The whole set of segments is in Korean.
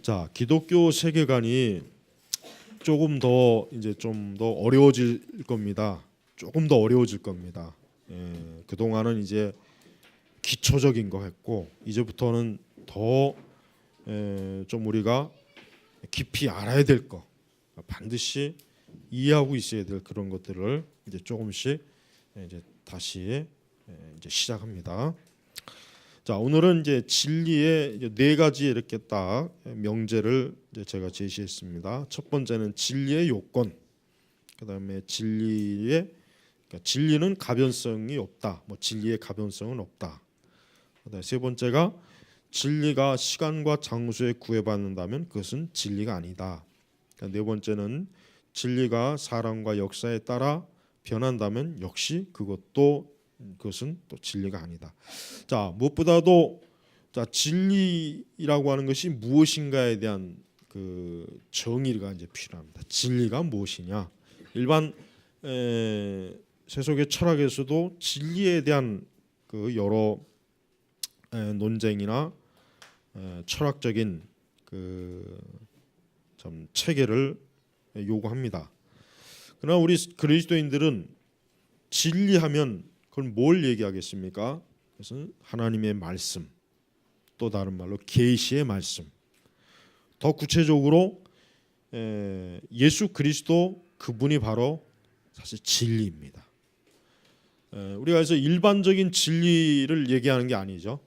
자, 기독교 세계관이 조금 더 이제 좀 더 어려워질 겁니다. 조금 더 어려워질 겁니다. 그동안은 이제 기초적인 거 했고 이제부터는 더 좀 우리가 깊이 알아야 될 거, 반드시 이해하고 있어야 될 그런 것들을 이제 조금씩 이제 다시 이제 시작합니다. 자, 오늘은 이제 진리의 이제 네 가지 이렇게 딱 명제를 이제 제가 제시했습니다. 첫 번째는 진리의 요건, 그다음에 그러니까 진리는 가변성이 없다. 뭐 진리의 가변성은 없다. 그다음에 세 번째가 진리가 시간과 장소에 구애받는다면 그것은 진리가 아니다. 그러니까 네 번째는 진리가 사람과 역사에 따라 변한다면 역시 그것은 또 진리가 아니다. 자, 무엇보다도 자, 진리라고 하는 것이 무엇인가에 대한 그 정의가 이제 필요합니다. 진리가 무엇이냐? 일반 세속의 철학에서도 진리에 대한 그 여러 논쟁이나 철학적인 그 참 체계를 요구합니다. 그러나 우리 그리스도인들은 진리하면 그걸 뭘 얘기하겠습니까? 그것은 하나님의 말씀, 또 다른 말로 계시의 말씀. 더 구체적으로 예수 그리스도 그분이 바로 사실 진리입니다. 우리가 그래서 일반적인 진리를 얘기하는 게 아니죠.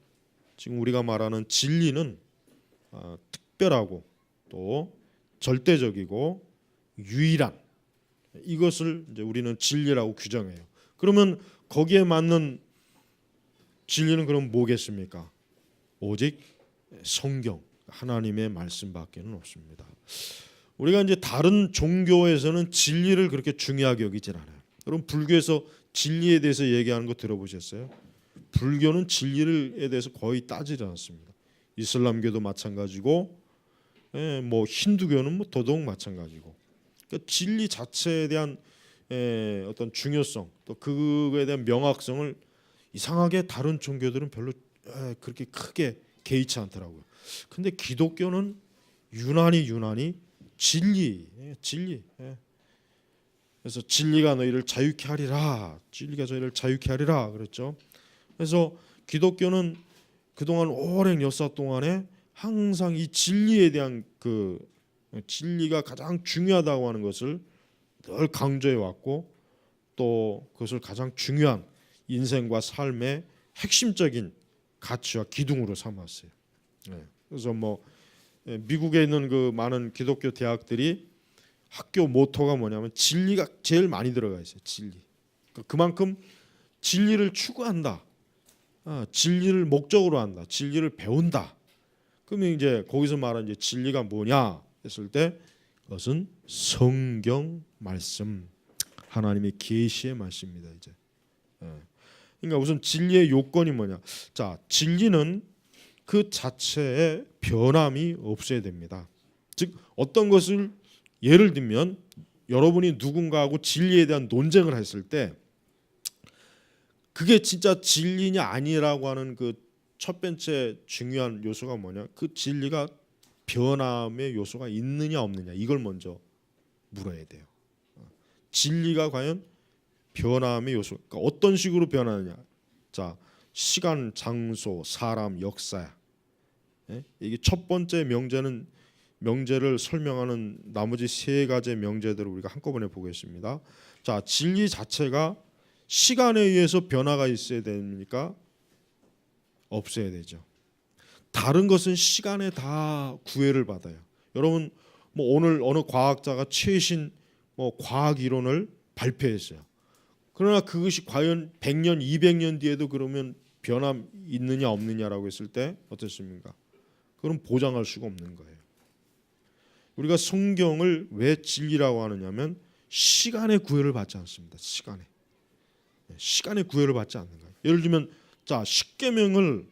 지금 우리가 말하는 진리는 특별하고 또 절대적이고 유일한 이것을 이제 우리는 진리라고 규정해요. 그러면 거기에 맞는 진리는 그럼 뭐겠습니까? 오직 성경, 하나님의 말씀밖에는 없습니다. 우리가 이제 다른 종교에서는 진리를 그렇게 중요하게 여기질 않아요. 여러분 불교에서 진리에 대해서 얘기하는 거 들어보셨어요? 불교는 진리에 대해서 거의 따지지 않습니다. 이슬람교도 마찬가지고, 뭐 힌두교는 뭐 더더욱 마찬가지고. 그러니까 진리 자체에 대한 어떤 중요성, 또 그거에 대한 명확성을 이상하게 다른 종교들은 별로 그렇게 크게 개의치 않더라고요. 근데 기독교는 유난히 진리. 그래서 진리가 너희를 자유케 하리라. 진리가 저희를 자유케 하리라 그랬죠. 그래서 기독교는 그동안 오랜 역사 동안에 항상 이 진리에 대한 그 진리가 가장 중요하다고 하는 것을 늘 강조해 왔고 또 그것을 가장 중요한 인생과 삶의 핵심적인 가치와 기둥으로 삼았어요. 그래서 뭐 미국에 있는 그 많은 기독교 대학들이 학교 모토가 뭐냐면 진리가 제일 많이 들어가 있어요. 진리. 그만큼 진리를 추구한다. 진리를 목적으로 한다. 진리를 배운다. 그러면 이제 거기서 말하는 이제 진리가 뭐냐 했을 때 그것은 성경 말씀, 하나님의 계시의 말씀입니다. 이제. 그러니까 우선 진리의 요건이 뭐냐? 자, 진리는 그 자체의 변함이 없어야 됩니다. 즉 어떤 것을 예를 들면 여러분이 누군가하고 진리에 대한 논쟁을 했을 때 그게 진짜 진리냐 아니라고 하는 그 첫 번째 중요한 요소가 뭐냐? 그 진리가 변함의 요소가 있느냐 없느냐 이걸 먼저 물어야 돼요. 진리가 과연 변함의 요소, 그러니까 어떤 식으로 변하느냐? 자, 시간, 장소, 사람, 역사야. 이게 첫 번째 명제를 설명하는 나머지 세 가지의 명제들을 우리가 한꺼번에 보겠습니다. 자, 진리 자체가 시간에 의해서 변화가 있어야 됩니까? 없어야 되죠. 다른 것은 시간에 다 구애를 받아요. 여러분 뭐 오늘 어느 과학자가 최신 뭐 과학 이론을 발표했어요. 그러나 그것이 과연 100년, 200년 뒤에도 그러면 변함 있느냐 없느냐라고 했을 때 어떻습니까? 그럼 보장할 수가 없는 거예요. 우리가 성경을 왜 진리라고 하느냐면 시간의 구애를 받지 않습니다. 시간의 구애를 받지 않는 거예요. 예를 들면 자, 십계명을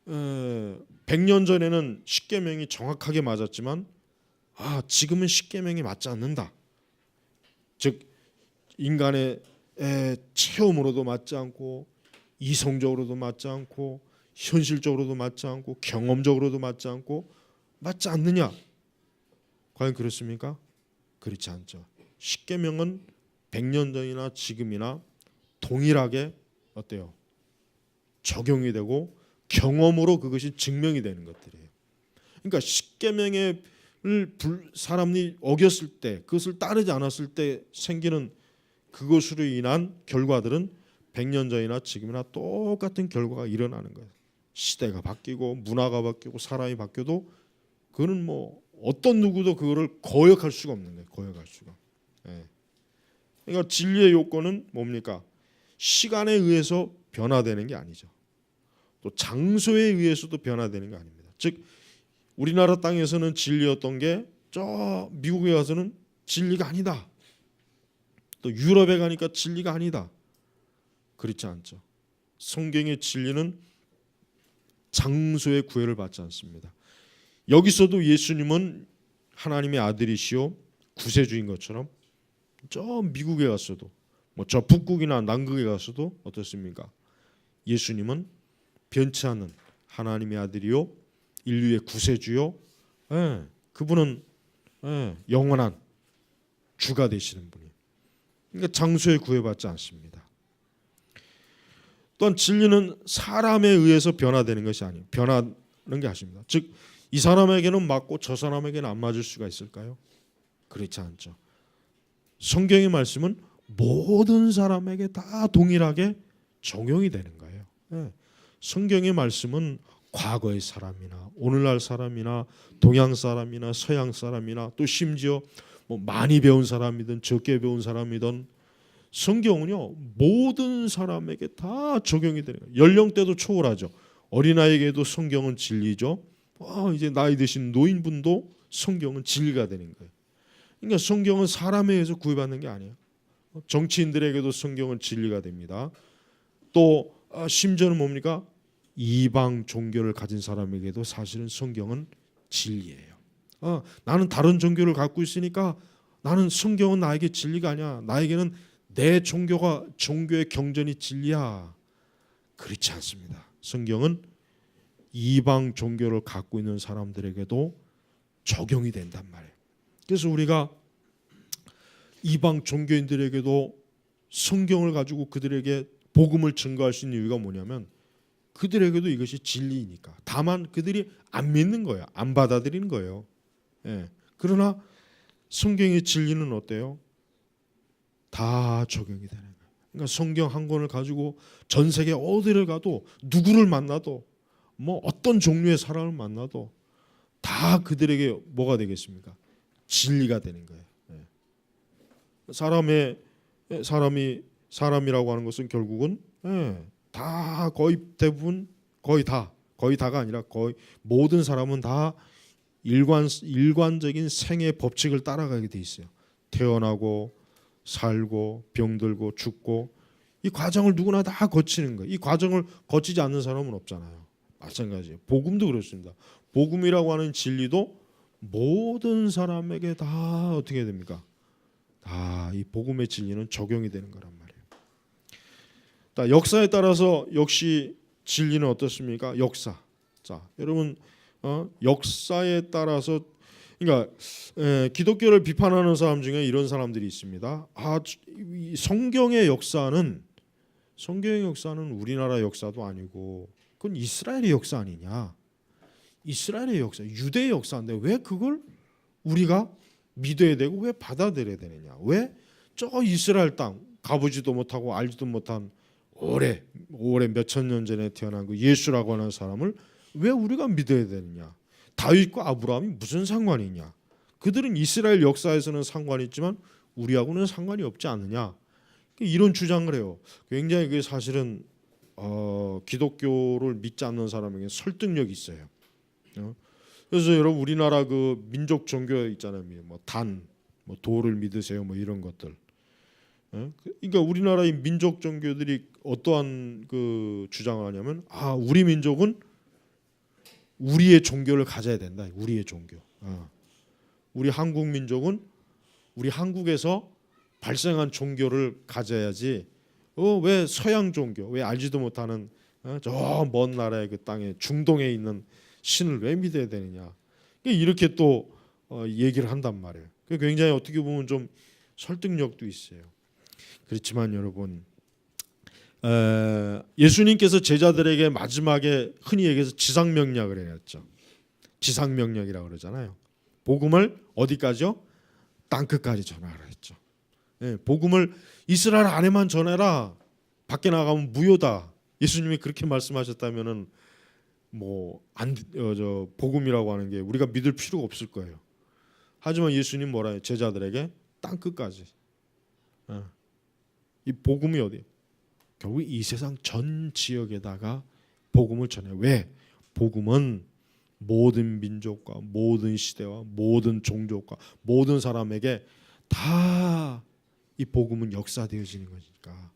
100년 전에는 십계명이 정확하게 맞았지만 지금은 십계명이 맞지 않는다. 즉 인간의 체험으로도 맞지 않고 이성적으로도 맞지 않고 현실적으로도 맞지 않고 경험적으로도 맞지 않고 맞지 않느냐? 과연 그렇습니까? 그렇지 않죠. 십계명은 100년 전이나 지금이나 동일하게 어때요? 적용이 되고 경험으로 그것이 증명이 되는 것들이에요. 그러니까 십계명을 사람이 어겼을 때, 그것을 따르지 않았을 때 생기는 그것으로 인한 결과들은 100년 전이나 지금이나 똑같은 결과가 일어나는 거예요. 시대가 바뀌고 문화가 바뀌고 사람이 바뀌어도 그거는 뭐 어떤 누구도 그거를 거역할 수가 없는 거예요. 거역할 수가. 예. 그러니까 진리의 요건은 뭡니까? 시간에 의해서 변화되는 게 아니죠. 또 장소에 의해서도 변화되는 게 아닙니다. 즉 우리나라 땅에서는 진리였던 게 저 미국에 가서는 진리가 아니다. 또 유럽에 가니까 진리가 아니다. 그렇지 않죠. 성경의 진리는 장소의 구애를 받지 않습니다. 여기서도 예수님은 하나님의 아들이시오 구세주인 것처럼 저 미국에 갔어도 뭐 저 북극이나 남극에 갔어도 어떻습니까? 예수님은 변치 않는 하나님의 아들이요 인류의 구세주요. 예, 그분은 영원한 주가 되시는 분이에요. 그러니까 장소에 구애받지 않습니다. 또한 진리는 사람에 의해서 변화되는 것이 아니에요. 변하는 게 아닙니다. 즉 이 사람에게는 맞고 저 사람에게는 안 맞을 수가 있을까요? 그렇지 않죠. 성경의 말씀은 모든 사람에게 다 동일하게 적용이 되는 거예요. 성경의 말씀은 과거의 사람이나 오늘날 사람이나 동양 사람이나 서양 사람이나 또 심지어 뭐 많이 배운 사람이든 적게 배운 사람이든 성경은요 모든 사람에게 다 적용이 되는 거예요. 연령대도 초월하죠. 어린아이에게도 성경은 진리죠. 이제 나이 드신 노인분도 성경은 진리가 되는 거예요. 그러니까 성경은 사람에 의해서 구애받는 게 아니에요. 정치인들에게도 성경은 진리가 됩니다. 또 심지어는 뭡니까? 이방 종교를 가진 사람에게도 사실은 성경은 진리예요. 나는 다른 종교를 갖고 있으니까 나는 성경은 나에게 진리가 아니야. 나에게는 내 종교의 경전이 진리야. 그렇지 않습니다. 성경은 이방 종교를 갖고 있는 사람들에게도 적용이 된단 말이에요. 그래서 우리가 이방 종교인들에게도 성경을 가지고 그들에게 복음을 증거할 수 있는 이유가 뭐냐면 그들에게도 이것이 진리이니까. 다만 그들이 안 믿는 거예요. 안 받아들이는 거예요. 그러나 성경의 진리는 어때요? 다 적용이 되는 거예요. 그러니까 성경 한 권을 가지고 전 세계 어디를 가도 누구를 만나도 뭐 어떤 종류의 사람을 만나도 다 그들에게 뭐가 되겠습니까? 진리가 되는 거예요. 사람이라고 하는 것은 결국은 다 거의 대부분 거의 다가 아니라 거의 모든 사람은 다 일관적인 생의 법칙을 따라가게 돼 있어요. 태어나고 살고 병들고 죽고 이 과정을 누구나 다 거치는 거예요. 이 과정을 거치지 않는 사람은 없잖아요. 마찬가지예요. 복음도 그렇습니다. 복음이라고 하는 진리도 모든 사람에게 다 어떻게 됩니까? 다 이 복음의 진리는 적용이 되는 거란 말이에요. 역사에 따라서 역시 진리는 어떻습니까? 역사. 자, 여러분 역사에 따라서 그러니까 기독교를 비판하는 사람 중에 이런 사람들이 있습니다. 성경의 역사는 우리나라 역사도 아니고 그건 이스라엘의 역사 아니냐? 이스라엘의 역사, 유대의 역사인데 왜 그걸 우리가 믿어야 되고 왜 받아들여야 되느냐? 왜 저 이스라엘 땅 가보지도 못하고 알지도 못한 오래 몇천 년 전에 태어난 그 예수라고 하는 사람을 왜 우리가 믿어야 되느냐? 다윗과 아브라함이 무슨 상관이냐? 그들은 이스라엘 역사에서는 상관이 있지만 우리하고는 상관이 없지 않느냐? 이런 주장을 해요. 굉장히 그게 사실은 기독교를 믿지 않는 사람에게 설득력이 있어요. 그래서 여러분 우리나라 그 민족 종교 있잖아요. 뭐 도를 믿으세요. 뭐 이런 것들. 그러니까 우리나라의 민족 종교들이 어떠한 그 주장을 하냐면 우리 민족은 우리의 종교를 가져야 된다. 우리의 종교. 우리 한국 민족은 우리 한국에서 발생한 종교를 가져야지. 왜 서양 종교, 왜 알지도 못하는 저 먼 나라의 그 땅에 중동에 있는 신을 왜 믿어야 되느냐? 이렇게 또 얘기를 한단 말이에요. 굉장히 어떻게 보면 좀 설득력도 있어요. 그렇지만 여러분, 예수님께서 제자들에게 마지막에 흔히 얘기해서 지상명령을 해놨죠. 지상명령이라고 그러잖아요. 복음을 어디까지요? 땅끝까지 전하라 했죠. 복음을 이스라엘 안에만 전해라. 밖에 나가면 무효다. 예수님이 그렇게 말씀하셨다면은 복음이라고 하는 게 우리가 믿을 필요가 없을 거예요. 하지만 예수님 뭐라 해요? 제자들에게 땅끝까지. 이 복음이 어디예요? 결국 이 세상 전 지역에다가 복음을 전해요. 왜? 복음은 모든 민족과 모든 시대와 모든 종족과 모든 사람에게 다 이 복음은 역사되어지는 거니까.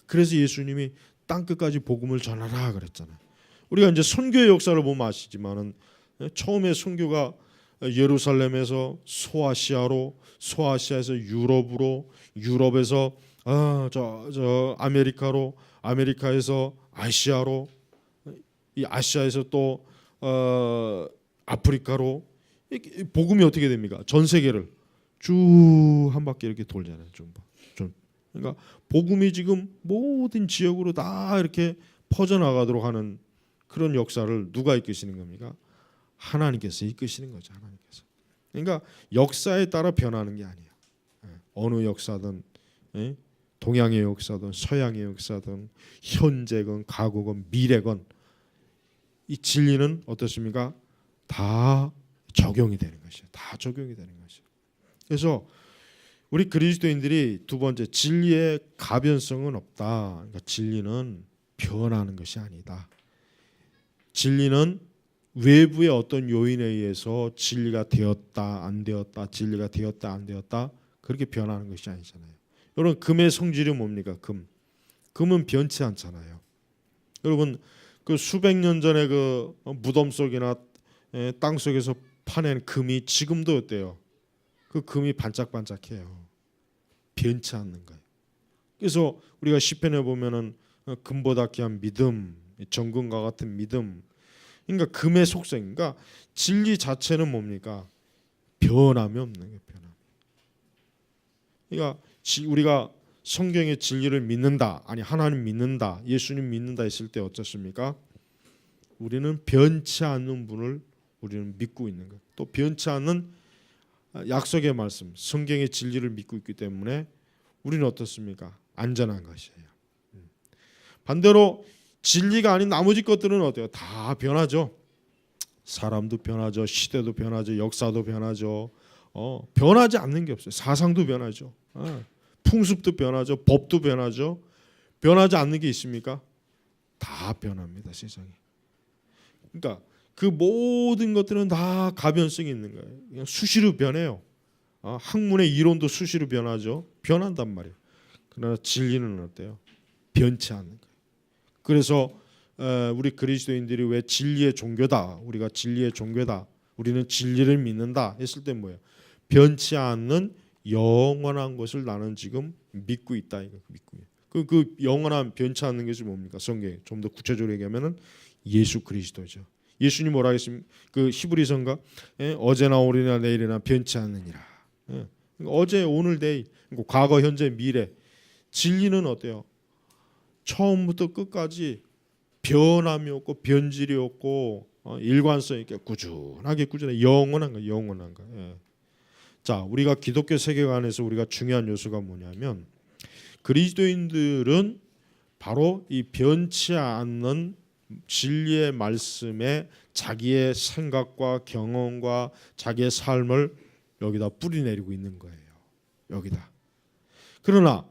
그래서 예수님이 땅끝까지 복음을 전하라 그랬잖아요. 우리가 이제 선교의 역사를 보면 아시지만은 처음에 선교가 예루살렘에서 소아시아로, 소아시아에서 유럽으로, 유럽에서 아메리카로, 아메리카에서 아시아로, 이 아시아에서 또 아프리카로, 복음이 어떻게 됩니까? 전 세계를 쭉 한 바퀴 이렇게 돌잖아요. 그러니까 복음이 지금 모든 지역으로 다 이렇게 퍼져나가도록 하는 그런 역사를 누가 이끄시는 겁니까? 하나님께서 이끄시는 거죠. 하나님께서. 그러니까 역사에 따라 변하는 게 아니에요. 어느 역사든, 동양의 역사든 서양의 역사든 현재건 과거건 미래건 이 진리는 어떻습니까? 다 적용이 되는 것이에요. 다 적용이 되는 것이에요. 그래서 우리 그리스도인들이 두 번째, 진리의 가변성은 없다. 그러니까 진리는 변하는 것이 아니다. 진리는 외부의 어떤 요인에 의해서 진리가 되었다 안 되었다, 진리가 되었다 안 되었다 그렇게 변하는 것이 아니잖아요. 여러분, 금의 성질이 뭡니까? 금은 변치 않잖아요. 여러분, 그 수백 년 전에 그 무덤 속이나 땅 속에서 파낸 금이 지금도 어때요? 그 금이 반짝반짝해요. 변치 않는 거예요. 그래서 우리가 시편에 보면은 금보다 귀한 믿음, 정금과 같은 믿음. 그러니까 금의 속성, 그러니까 진리 자체는 뭡니까? 변함이 없는 거예요. 변함. 그러니까 우리가 성경의 진리를 믿는다, 아니 하나님 믿는다, 예수님 믿는다 했을 때 어떻습니까? 우리는 변치 않는 분을 우리는 믿고 있는 거예요. 또 변치 않는 약속의 말씀, 성경의 진리를 믿고 있기 때문에 우리는 어떻습니까? 안전한 것이에요. 반대로 진리가 아닌 나머지 것들은 어때요? 다 변하죠. 사람도 변하죠, 시대도 변하죠, 역사도 변하죠. 변하지 않는 게 없어요. 사상도 변하죠. 풍습도 변하죠, 법도 변하죠. 변하지 않는 게 있습니까? 다 변합니다, 세상에. 그러니까 그 모든 것들은 다 가변성이 있는 거예요. 그냥 수시로 변해요. 학문의 이론도 수시로 변하죠. 변한단 말이에요. 그러나 진리는 어때요? 변치 않는 거예요. 그래서 우리 그리스도인들이 왜 진리의 종교다, 우리가 진리의 종교다, 우리는 진리를 믿는다 했을 때 뭐예요? 변치 않는 영원한 것을 나는 지금 믿고 있다. 이거 믿고 있어요. 그 영원한 변치 않는 것이 뭡니까? 성경에 좀 더 구체적으로 얘기하면은 예수 그리스도죠. 예수님 뭐라 했습니까? 그 히브리서인가? 어제나 오늘이나 내일이나 변치 않느니라. 어제, 오늘, 내일, 과거, 현재, 미래. 진리는 어때요? 처음부터 끝까지 변함이 없고 변질이 없고 일관성 있게 꾸준하게 영원한 거, 영원한 거. 자, 우리가 기독교 세계관에서 우리가 중요한 요소가 뭐냐면 그리스도인들은 바로 이 변치 않는 진리의 말씀에 자기의 생각과 경험과 자기의 삶을 여기다 뿌리내리고 있는 거예요. 여기다. 그러나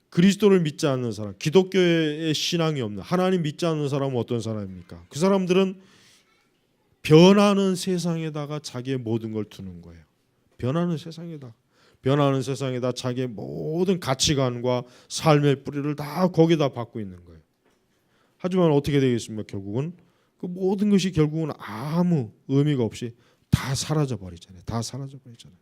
그리스도를 믿지 않는 사람, 기독교의 신앙이 없는, 하나님 믿지 않는 사람은 어떤 사람입니까? 그 사람들은 변하는 세상에다가 자기의 모든 걸 두는 거예요. 변하는 세상에다 자기의 모든 가치관과 삶의 뿌리를 다 거기다 받고 있는 거예요. 하지만 어떻게 되겠습니까? 결국은 그 모든 것이 결국은 아무 의미가 없이 다 사라져 버리잖아요. 다 사라져 버리잖아요.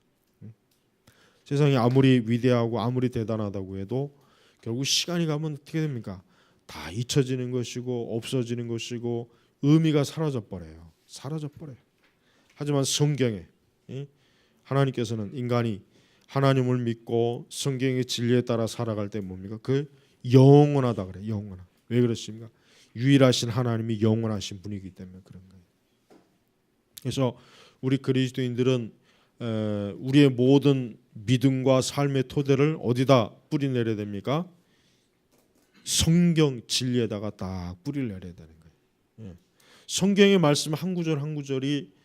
세상이 아무리 위대하고 아무리 대단하다고 해도 결국 시간이 가면 어떻게 됩니까? 다 잊혀지는 것이고 없어지는 것이고 의미가 사라져 버려요. 사라져 버려요. 하지만 성경에 하나님께서는 인간이 하나님을 믿고 성경의 진리에 따라 살아갈 때 뭡니까? 그 영원하다 그래. 영원하. 왜 그렇습니까? 유일하신 하나님이 영원하신 분이기 때문에 그런 거예요. 그래서 우리 그리스도인들은 우리의 모든 믿음과 삶의 토대를 어디다 뿌리 내려야 됩니까? 성경 진리에다가 딱 뿌리를 내려야 되는 거예요. 성경의 말씀 한 구절 한 구절이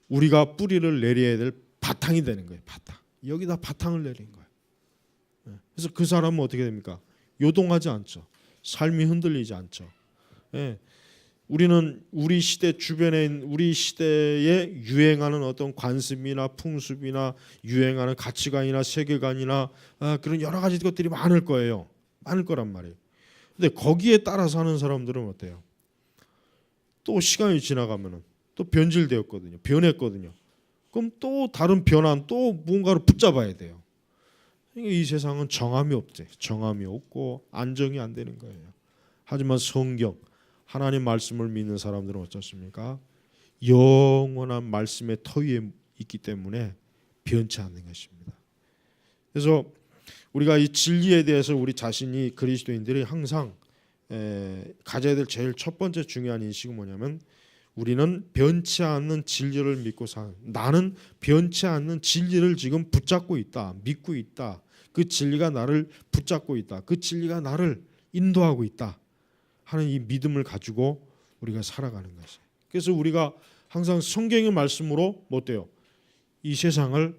우리가 뿌리를 내려야 될 바탕이 되는 거예요. 바탕. 여기다 바탕을 내린 거예요. 그래서 그 사람은 어떻게 됩니까? 요동하지 않죠. 삶이 흔들리지 않죠. 우리는 우리 시대 주변에 우리 시대에 유행하는 어떤 관습이나 풍습이나 유행하는 가치관이나 세계관이나 그런 여러 가지 것들이 많을 거예요. 많을 거란 말이에요. 근데 거기에 따라 사는 사람들은 어때요? 또 시간이 지나가면은 또 변질되었거든요. 변했거든요. 그럼 또 다른 변환 또 뭔가를 붙잡아야 돼요. 이 세상은 정함이 없대. 정함이 없고 안정이 안 되는 거예요. 하지만 성경 하나님 말씀을 믿는 사람들은 어떻습니까? 영원한 말씀의 터 위에 있기 때문에 변치 않는 것입니다. 그래서 우리가 이 진리에 대해서 우리 자신이 그리스도인들이 항상 가져야 될 제일 첫 번째 중요한 인식은 뭐냐면 우리는 변치 않는 진리를 믿고 사는, 나는 변치 않는 진리를 지금 붙잡고 있다. 믿고 있다. 그 진리가 나를 붙잡고 있다. 그 진리가 나를 인도하고 있다 하는 이 믿음을 가지고 우리가 살아가는 것이에요. 그래서 우리가 항상 성경의 말씀으로 뭐 어때요? 이 세상을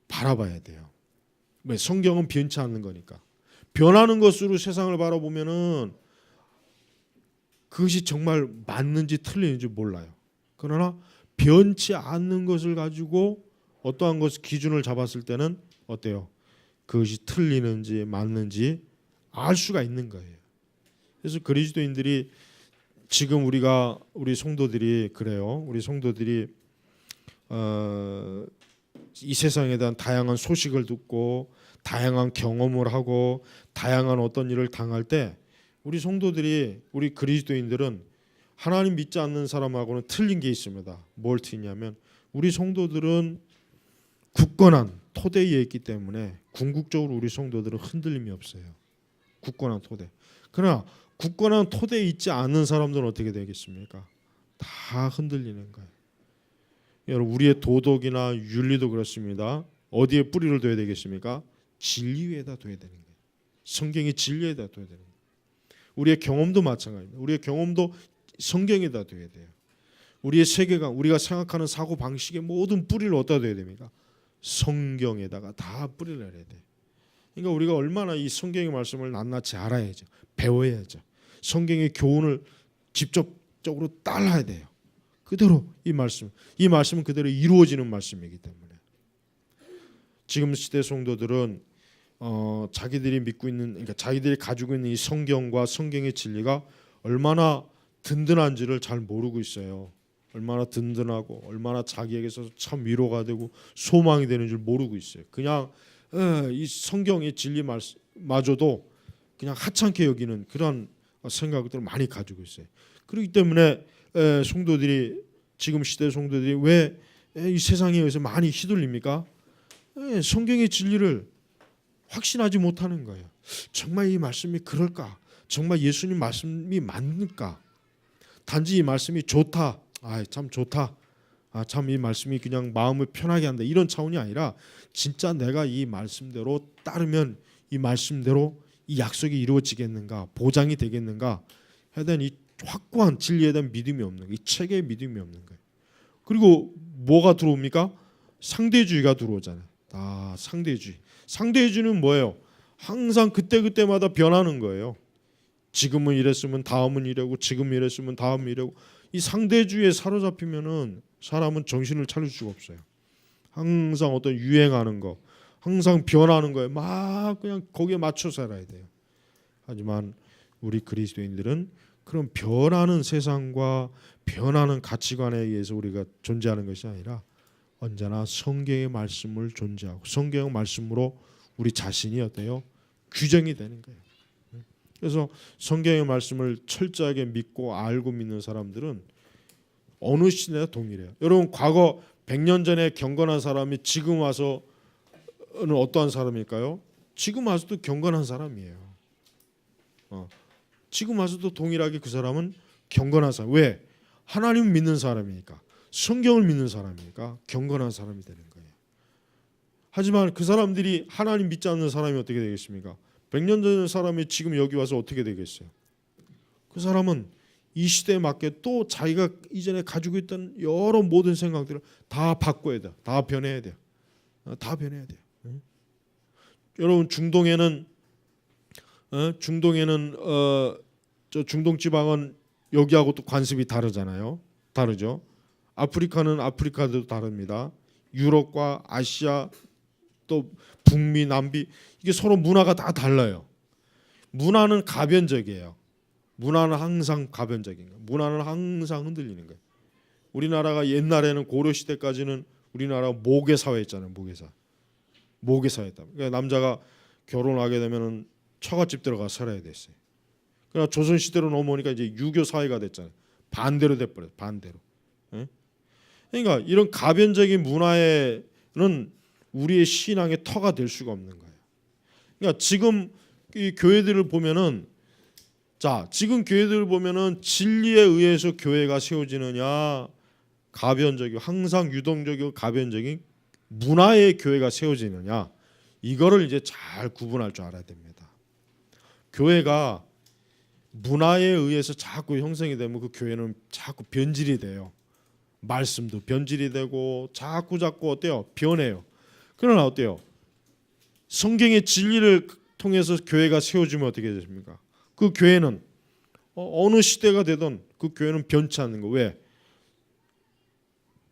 바라봐야 돼요. 왜? 성경은 변치 않는 거니까. 변하는 것으로 세상을 바라보면은 그것이 정말 맞는지 틀리는지 몰라요. 그러나 변치 않는 것을 가지고 어떠한 것 기준을 잡았을 때는 어때요? 그것이 틀리는지 맞는지 알 수가 있는 거예요. 그래서 그리스도인들이 지금 우리 성도들이 그래요. 우리 성도들이 이 세상에 대한 다양한 소식을 듣고 다양한 경험을 하고 다양한 어떤 일을 당할 때 우리 성도들이 우리 그리스도인들은 하나님 믿지 않는 사람하고는 틀린 게 있습니다. 뭘 틀리냐면 우리 성도들은 굳건한 토대 위에 있기 때문에 궁극적으로 우리 성도들은 흔들림이 없어요. 굳건한 토대. 그러나 굳건한 토대에 있지 않는 사람들은 어떻게 되겠습니까? 다 흔들리는 거예요. 여러분 우리의 도덕이나 윤리도 그렇습니다. 어디에 뿌리를 둬야 되겠습니까? 진리 위에다 둬야 되는 거예요. 성경의 진리에다 둬야 되는 거예요. 우리의 경험도 마찬가지입니다. 우리의 경험도 성경에다 둬야 돼요. 우리의 세계관, 우리가 생각하는 사고 방식의 모든 뿌리를 어디다 둬야 됩니까? 성경에다가 다 뿌리를 내야 돼요. 그러니까 우리가 얼마나 이 성경의 말씀을 낱낱이 알아야죠. 배워야죠. 성경의 교훈을 직접적으로 따라야 돼요. 그대로 이 말씀은 그대로 이루어지는 말씀이기 때문에 지금 시대 성도들은 자기들이 믿고 있는, 그러니까 자기들이 가지고 있는 이 성경과 성경의 진리가 얼마나 든든한지를 잘 모르고 있어요. 얼마나 든든하고 얼마나 자기에게서 참 위로가 되고 소망이 되는 줄 모르고 있어요. 그냥 이 성경의 진리마저도 그냥 하찮게 여기는 그런 생각들을 많이 가지고 있어요. 그렇기 때문에 성도들이 지금 시대 성도들이 왜 이 세상에 의해서 많이 휘둘립니까? 성경의 진리를 확신하지 못하는 거예요. 정말 이 말씀이 그럴까? 정말 예수님 말씀이 맞는가? 단지 이 말씀이 좋다. 참 좋다. 참 이 말씀이 그냥 마음을 편하게 한다. 이런 차원이 아니라 진짜 내가 이 말씀대로 따르면 이 말씀대로 이 약속이 이루어지겠는가? 보장이 되겠는가? 해야 되는 이 확고한 진리에 대한 믿음이 없는 거예요. 이 체계에 믿음이 없는 거예요. 그리고 뭐가 들어옵니까? 상대주의가 들어오잖아요. 상대주의. 상대주의는 뭐예요? 항상 그때그때마다 변하는 거예요. 지금은 이랬으면 다음은 이래고 지금 이랬으면 다음은 이래고 이 상대주의에 사로잡히면은 사람은 정신을 차릴 수가 없어요. 항상 어떤 유행하는 거, 항상 변하는 거에 막 그냥 거기에 맞춰 살아야 돼요. 하지만 우리 그리스도인들은 그런 변하는 세상과 변하는 가치관에 의해서 우리가 존재하는 것이 아니라 언제나 성경의 말씀을 존재하고 성경의 말씀으로 우리 자신이 어때요? 규정이 되는 거예요. 그래서 성경의 말씀을 철저하게 믿고 알고 믿는 사람들은 어느 시대나 동일해요. 여러분 과거 100년 전에 경건한 사람이 지금 와서는 어떠한 사람일까요? 지금 와서도 경건한 사람이에요. 지금 와서도 동일하게 그 사람은 경건한 사람. 왜? 하나님을 믿는 사람이니까, 성경을 믿는 사람이니까 경건한 사람이 되는 거예요. 하지만 그 사람들이 하나님 믿지 않는 사람이 어떻게 되겠습니까? 100년 전 사람이 지금 여기 와서 어떻게 되겠어요? 그 사람은 이 시대에 맞게 또 자기가 이전에 가지고 있던 여러 모든 생각들을 다 바꿔야 돼. 다 변해야 돼요. 다 변해야 돼요. 여러분 중동에는 저 중동 지방은 여기하고 또 관습이 다르잖아요. 다르죠. 아프리카는 아프리카도 다릅니다. 유럽과 아시아 또 북미 남미 이게 서로 문화가 다 달라요. 문화는 가변적이에요. 문화는 항상 가변적인 거예요. 문화는 항상 흔들리는 거예요. 우리나라가 옛날에는 고려 시대까지는 우리나라가 모계 사회였잖아요. 모계 사회였다. 그러니까 남자가 결혼하게 되면은 처갓집 들어가 살아야 됐어요. 그러나 조선 시대로 넘어오니까 이제 유교 사회가 됐잖아요. 반대로 돼버려요. 반대로. 그러니까 이런 가변적인 문화에는 우리의 신앙의 터가 될 수가 없는 거예요. 그러니까 지금 이 교회들을 보면은 지금 교회들을 보면은 진리에 의해서 교회가 세워지느냐, 가변적이고 항상 유동적이고 가변적인 문화의 교회가 세워지느냐, 이거를 이제 잘 구분할 줄 알아야 됩니다. 교회가 문화에 의해서 자꾸 형성이 되면 그 교회는 자꾸 변질이 돼요. 말씀도 변질이 되고 자꾸 어때요? 변해요. 그러나 어때요? 성경의 진리를 통해서 교회가 세워지면 어떻게 되십니까? 그 교회는 어느 시대가 되든 그 교회는 변치 않는 거. 왜?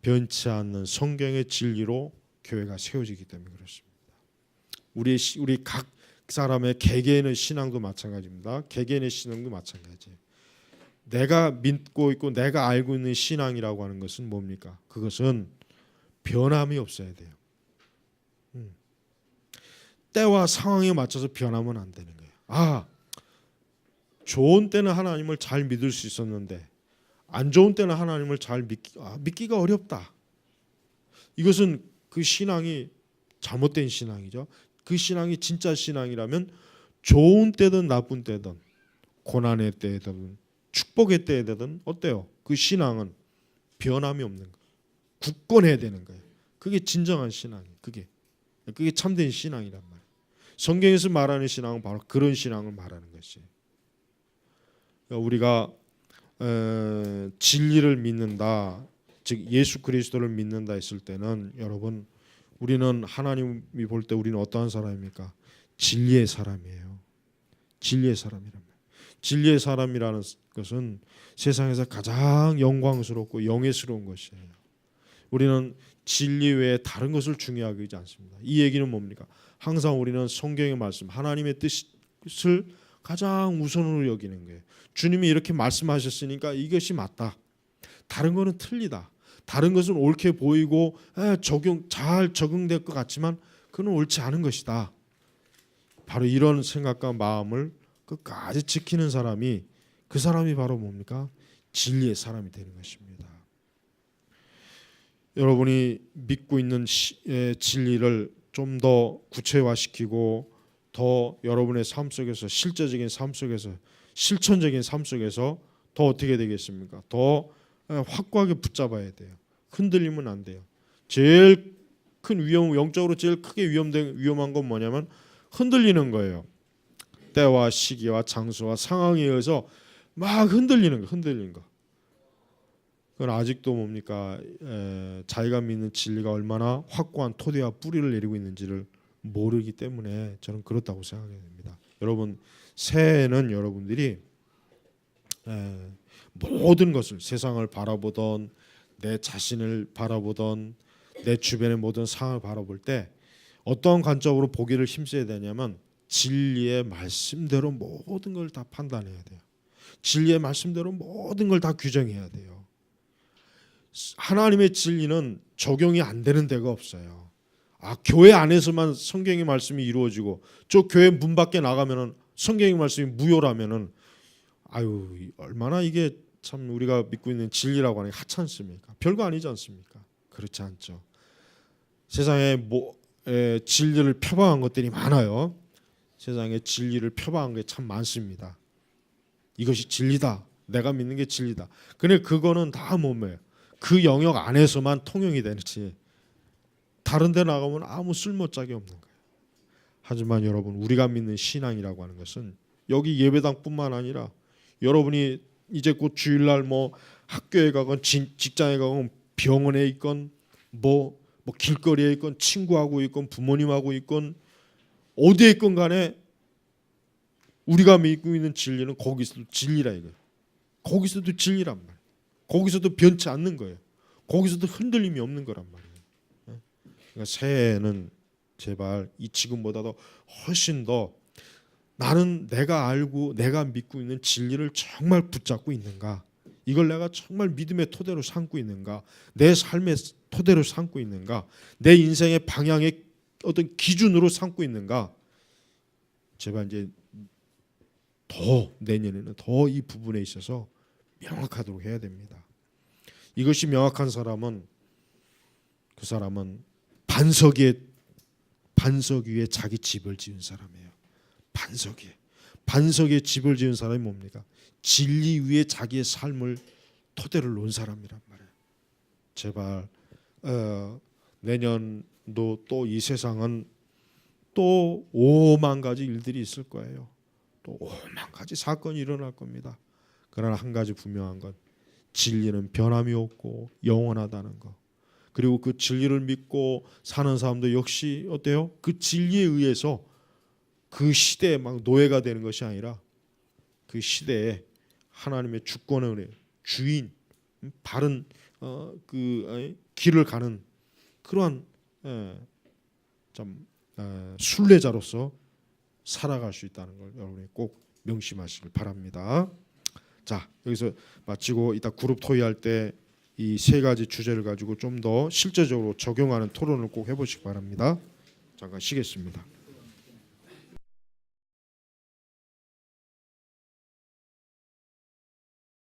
변치 않는 성경의 진리로 교회가 세워지기 때문에 그렇습니다. 우리 각 사람의 개개인의 신앙도 마찬가지입니다. 개개인의 신앙도 마찬가지예요. 내가 믿고 있고 내가 알고 있는 신앙이라고 하는 것은 뭡니까? 그것은 변함이 없어야 돼요. 때와 상황에 맞춰서 변하면 안 되는 거예요. 좋은 때는 하나님을 잘 믿을 수 있었는데 안 좋은 때는 하나님을 잘 믿기가 어렵다. 이것은 그 신앙이 잘못된 신앙이죠. 그 신앙이 진짜 신앙이라면 좋은 때든 나쁜 때든 고난의 때든 축복의 때든 어때요? 그 신앙은 변함이 없는 거예요. 굳건해야 되는 거예요. 그게 진정한 신앙이에요. 그게 참된 신앙이란 말이에요. 성경에서 말하는 신앙은 바로 그런 신앙을 말하는 것이에요. 우리가 진리를 믿는다, 즉 예수 그리스도를 믿는다 했을 때는 여러분 우리는 하나님이 볼 때 우리는 어떠한 사람입니까? 진리의 사람이에요. 진리의 사람이란 말이에요. 진리의 사람이라는 것은 세상에서 가장 영광스럽고 영예스러운 것이에요. 우리는 진리 외에 다른 것을 중요하게 하지 않습니다. 이 얘기는 뭡니까? 항상 우리는 성경의 말씀, 하나님의 뜻을 가장 우선으로 여기는 거예요. 주님이 이렇게 말씀하셨으니까 이것이 맞다. 다른 거는 틀리다. 다른 것은 옳게 보이고 잘 적용될 것 같지만 그건 옳지 않은 것이다. 바로 이런 생각과 마음을 끝까지 지키는 사람이, 그 사람이 바로 뭡니까? 진리의 사람이 되는 것입니다. 여러분이 믿고 있는 진리를 좀 더 구체화시키고 더 여러분의 삶 속에서, 실제적인 삶 속에서, 실천적인 삶 속에서 더 어떻게 되겠습니까? 더 확고하게 붙잡아야 돼요. 흔들리면 안 돼요. 제일 큰 영적으로 제일 크게 위험한 건 뭐냐면 흔들리는 거예요. 때와 시기와 장소와 상황에 의해서 막 흔들리는 거. 그건 아직도 뭡니까? 자기가 믿는 진리가 얼마나 확고한 토대와 뿌리를 내리고 있는지를 모르기 때문에 저는 그렇다고 생각해야 됩니다. 여러분, 새해에는 여러분들이 모든 것을, 세상을 바라보던, 내 자신을 바라보던, 내 주변의 모든 상황을 바라볼 때 어떠한 관점으로 보기를 힘써야 되냐면 진리의 말씀대로 모든 걸 다 판단해야 돼요. 진리의 말씀대로 모든 걸 다 규정해야 돼요. 하나님의 진리는 적용이 안 되는 데가 없어요. 교회 안에서만 성경의 말씀이 이루어지고 저 교회 문 밖에 나가면은 성경의 말씀이 무효라면은 얼마나 이게 참 우리가 믿고 있는 진리라고 하는 게 하찮습니까? 별거 아니지 않습니까? 그렇지 않죠. 세상에 진리를 표방한 것들이 많아요. 세상에 진리를 표방한 게 참 많습니다. 이것이 진리다. 내가 믿는 게 진리다. 근데 그거는 다 뭐예요? 그 영역 안에서만 통용이 되지 다른 데 나가면 아무 쓸모짝이 없는 거예요. 하지만 여러분, 우리가 믿는 신앙이라고 하는 것은 여기 예배당뿐만 아니라 여러분이 이제 곧 주일날 학교에 가건 직장에 가건 병원에 있건 길거리에 있건 친구하고 있건 부모님하고 있건 어디에 있건 간에 우리가 믿고 있는 진리는 거기서도 진리라 이거예요. 거기서도 진리란 말이에요. 거기서도 변치 않는 거예요. 거기서도 흔들림이 없는 거란 말이에요. 그러니까 새해에는 제발 이 지금보다도 훨씬 더 나는 내가 알고 내가 믿고 있는 진리를 정말 붙잡고 있는가, 이걸 내가 정말 믿음의 토대로 삼고 있는가, 내 삶의 토대로 삼고 있는가, 내 인생의 방향의 어떤 기준으로 삼고 있는가, 제발 이제 더 내년에는 더 이 부분에 있어서 명확하도록 해야 됩니다. 이것이 명확한 사람은 그 사람은 반석 위에 자기 집을 지은 사람이에요. 반석 위에 집을 지은 사람이 뭡니까? 진리 위에 자기의 삶을 토대를 놓은 사람이란 말이에요. 제발 내년도 또 이 세상은 또 5만 가지 일들이 있을 거예요. 또 5만 가지 사건이 일어날 겁니다. 그러나 한 가지 분명한 건 진리는 변함이 없고 영원하다는 거. 그리고 그 진리를 믿고 사는 사람도 역시 어때요? 그 진리에 의해서 그 시대에 막 노예가 되는 것이 아니라 그 시대에 하나님의 주권의 주인, 바른 길을 가는 그러한 좀 순례자로서 살아갈 수 있다는 걸 여러분이 꼭 명심하시길 바랍니다. 자, 여기서 마치고 이따 그룹 토의할 때 이 세 가지 주제를 가지고 좀 더 실제적으로 적용하는 토론을 꼭 해보시기 바랍니다. 잠깐 쉬겠습니다.